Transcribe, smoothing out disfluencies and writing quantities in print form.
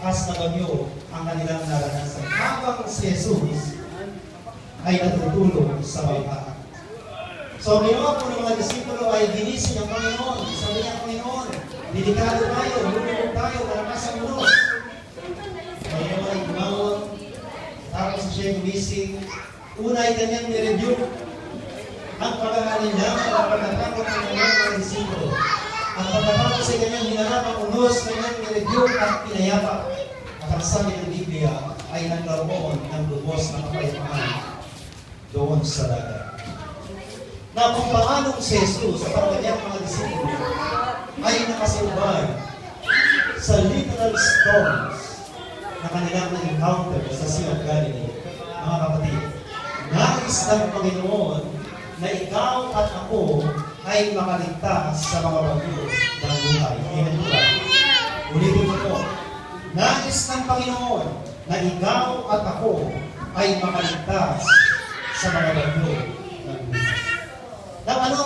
malakas na bagyo ang kanilang naranasan. Habang si Jesus ay natutulog sa bangka. So, ginawa po ng mga disipulo ay ginising ang Panginoon. Sabi niya, Panginoon, delikado tayo, lulubog tayo, malakas ang unos. Panginoon ay gumangon, tapos siya gumising. Una ay kanyang nirebuke ang pag-aalinlangan at pagkatakot ng mga disipulo. Ang pagkatapos ay kanyang hinarap ang unos, kanyang nirebuke at pinayapa. At ang sabi ng Biblia ay nagkaroon ng lubos na kapayapaan doon sa dagat. Na kung paanong si Jesus at ang kanyang mga disipulo ay nakasubay sa literal storms na kanilang na-encounter sa Sea of Galilee. Mga kapatid, nais ng Panginoon na ikaw at ako ay makaligtas sa mga bagyo ng buhay. Amen po ba? Ulitin mo po. Nais ng Panginoon na ikaw at ako ay makaligtas sa mga bagyo ng buhay. Ano